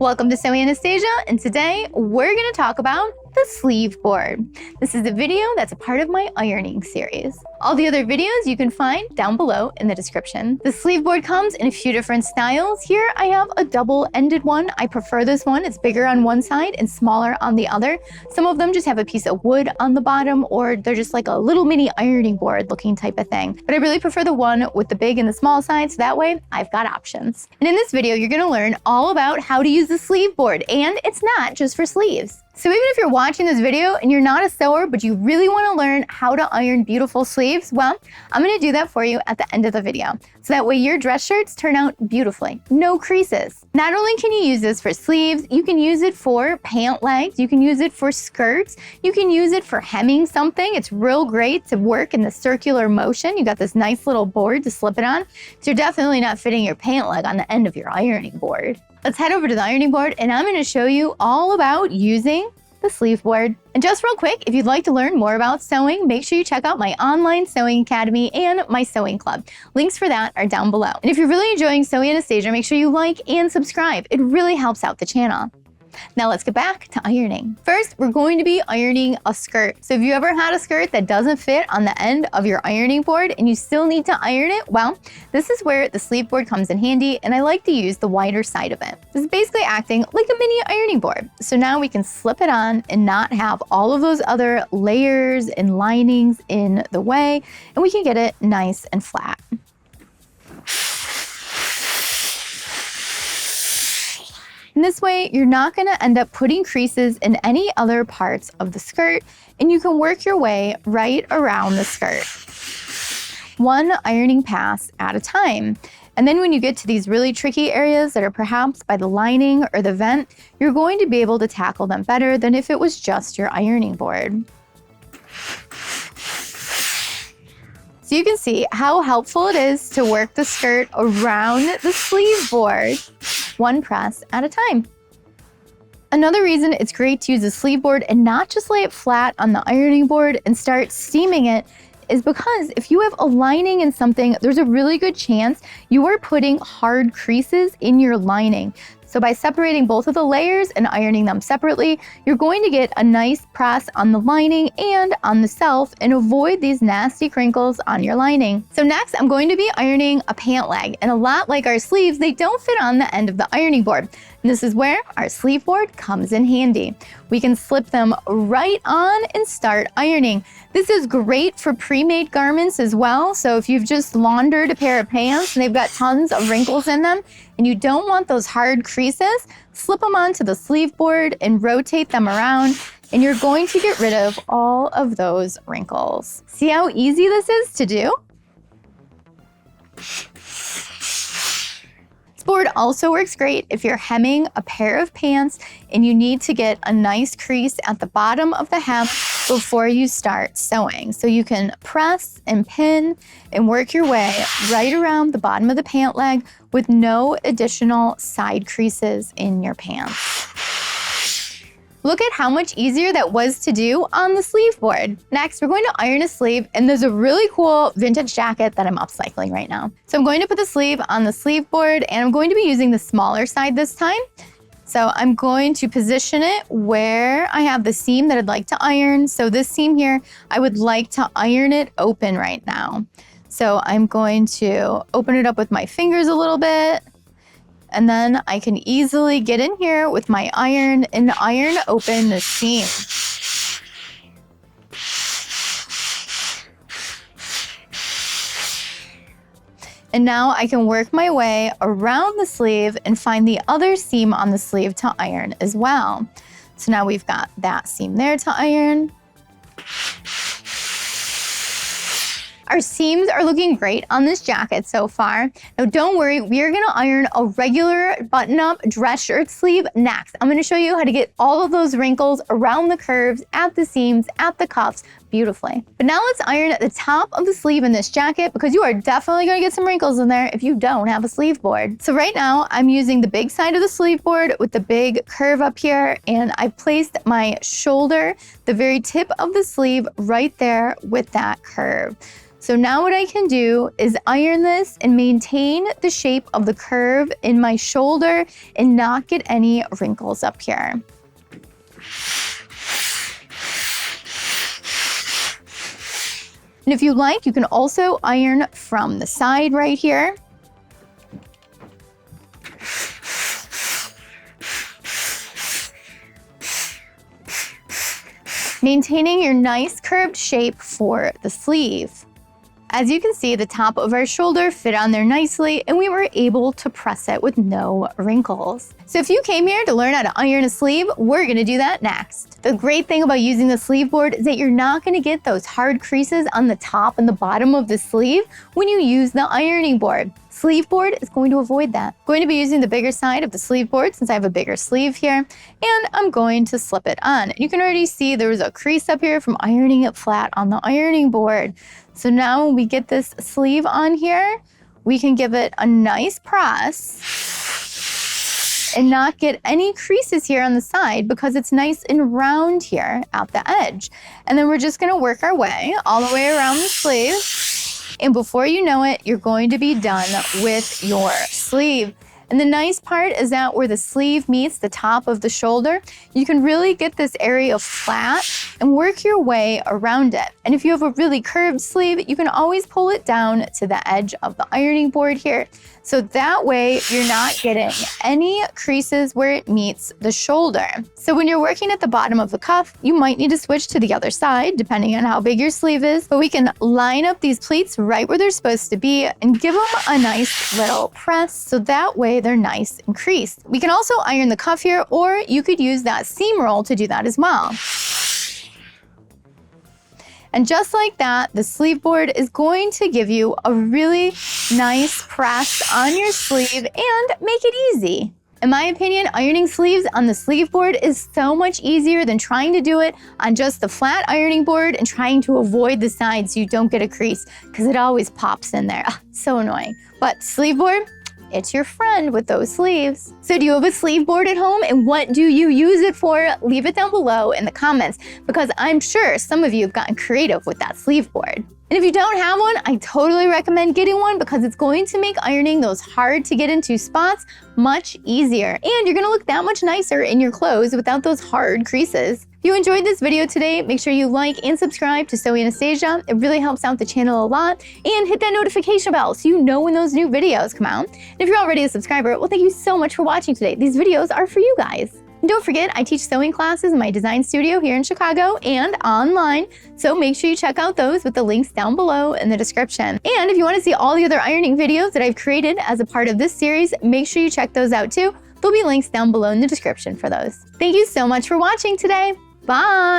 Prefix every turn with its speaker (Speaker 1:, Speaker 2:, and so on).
Speaker 1: Welcome to Sewing Anastasia, and today we're going to talk about the sleeve board. This is a video that's a part of my ironing series. All the other videos you can find down below in the description. The sleeve board comes in a few different styles. Here I have a double-ended one. I prefer this one. It's bigger on one side and smaller on the other. Some of them just have a piece of wood on the bottom, or they're just like a little mini ironing board looking type of thing. But I really prefer the one with the big and the small side, so that way I've got options. And in this video, you're going to learn all about how to use the sleeve board, and it's not just for sleeves. So even if you're watching this video and you're not a sewer, but you really want to learn how to iron beautiful sleeves, well, I'm going to do that for you at the end of the video. So that way your dress shirts turn out beautifully, no creases. Not only can you use this for sleeves, you can use it for pant legs, you can use it for skirts, you can use it for hemming something. It's real great to work in the circular motion. You got this nice little board to slip it on. So you're definitely not fitting your pant leg on the end of your ironing board. Let's head over to the ironing board and I'm going to show you all about using the sleeve board. And just real quick, if you'd like to learn more about sewing, make sure you check out my online sewing academy and my sewing club. Links for that are down below. And if you're really enjoying Sewing Anastasia, make sure you like and subscribe. It really helps out the channel. Now let's get back to ironing. First, we're going to be ironing a skirt. So if you ever had a skirt that doesn't fit on the end of your ironing board and you still need to iron it, well, this is where the sleeve board comes in handy, and I like to use the wider side of it. This is basically acting like a mini ironing board. So now we can slip it on and not have all of those other layers and linings in the way, and we can get it nice and flat. And this way, you're not going to end up putting creases in any other parts of the skirt, and you can work your way right around the skirt, one ironing pass at a time. And then when you get to these really tricky areas that are perhaps by the lining or the vent, you're going to be able to tackle them better than if it was just your ironing board. So you can see how helpful it is to work the skirt around the sleeve board, one press at a time. Another reason it's great to use a sleeve board and not just lay it flat on the ironing board and start steaming it is because if you have a lining in something, there's a really good chance you are putting hard creases in your lining. So by separating both of the layers and ironing them separately, you're going to get a nice press on the lining and on the self and avoid these nasty crinkles on your lining. So next, I'm going to be ironing a pant leg, and a lot like our sleeves, they don't fit on the end of the ironing board. And this is where our sleeve board comes in handy. We can slip them right on and start ironing. This is great for pre-made garments as well. So if you've just laundered a pair of pants and they've got tons of wrinkles in them and you don't want those hard creases, slip them onto the sleeve board and rotate them around, and you're going to get rid of all of those wrinkles. See how easy this is to do? This board also works great if you're hemming a pair of pants and you need to get a nice crease at the bottom of the hem before you start sewing. So you can press and pin and work your way right around the bottom of the pant leg with no additional side creases in your pants. Look at how much easier that was to do on the sleeve board. Next, we're going to iron a sleeve, and there's a really cool vintage jacket that I'm upcycling right now. So I'm going to put the sleeve on the sleeve board, and I'm going to be using the smaller side this time. So I'm going to position it where I have the seam that I'd like to iron. So this seam here, I would like to iron it open right now. So I'm going to open it up with my fingers a little bit, and then I can easily get in here with my iron and iron open the seam. And now I can work my way around the sleeve and find the other seam on the sleeve to iron as well. So now we've got that seam there to iron. Our seams are looking great on this jacket so far. Now don't worry, we are gonna iron a regular button-up dress shirt sleeve next. I'm gonna show you how to get all of those wrinkles around the curves, at the seams, at the cuffs, beautifully. But now let's iron the top of the sleeve in this jacket because you are definitely going to get some wrinkles in there if you don't have a sleeve board. So right now I'm using the big side of the sleeve board with the big curve up here, and I placed my shoulder, the very tip of the sleeve, right there with that curve. So now what I can do is iron this and maintain the shape of the curve in my shoulder and not get any wrinkles up here. And if you like, you can also iron from the side right here. Maintaining your nice curved shape for the sleeve. As you can see, the top of our shoulder fit on there nicely, and we were able to press it with no wrinkles. So if you came here to learn how to iron a sleeve, we're gonna do that next. The great thing about using the sleeve board is that you're not gonna get those hard creases on the top and the bottom of the sleeve when you use the ironing board. Sleeve board is going to avoid that. I'm going to be using the bigger side of the sleeve board since I have a bigger sleeve here, and I'm going to slip it on. You can already see there was a crease up here from ironing it flat on the ironing board. So now when we get this sleeve on here, we can give it a nice press and not get any creases here on the side because it's nice and round here at the edge. And then we're just gonna work our way all the way around the sleeve. And before you know it, you're going to be done with your sleeve. And the nice part is that where the sleeve meets the top of the shoulder, you can really get this area flat and work your way around it. And if you have a really curved sleeve, you can always pull it down to the edge of the ironing board here. So that way you're not getting any creases where it meets the shoulder. So when you're working at the bottom of the cuff, you might need to switch to the other side depending on how big your sleeve is, but we can line up these pleats right where they're supposed to be and give them a nice little press so that way they're nice and creased. We can also iron the cuff here, or you could use that seam roll to do that as well. And just like that, the sleeve board is going to give you a really nice press on your sleeve and make it easy. In my opinion, ironing sleeves on the sleeve board is so much easier than trying to do it on just the flat ironing board and trying to avoid the sides so you don't get a crease because it always pops in there. So annoying. But sleeve board, it's your friend with those sleeves. So do you have a sleeve board at home, and what do you use it for? Leave it down below in the comments because I'm sure some of you have gotten creative with that sleeve board. And if you don't have one, I totally recommend getting one because it's going to make ironing those hard to get into spots much easier. And you're gonna look that much nicer in your clothes without those hard creases. If you enjoyed this video today, make sure you like and subscribe to Sew Anastasia. It really helps out the channel a lot. And hit that notification bell so you know when those new videos come out. And if you're already a subscriber, well, thank you so much for watching today. These videos are for you guys. And don't forget, I teach sewing classes in my design studio here in Chicago and online, so make sure you check out those with the links down below in the description. And if you want to see all the other ironing videos that I've created as a part of this series, make sure you check those out too. There'll be links down below in the description for those. Thank you so much for watching today. Bye!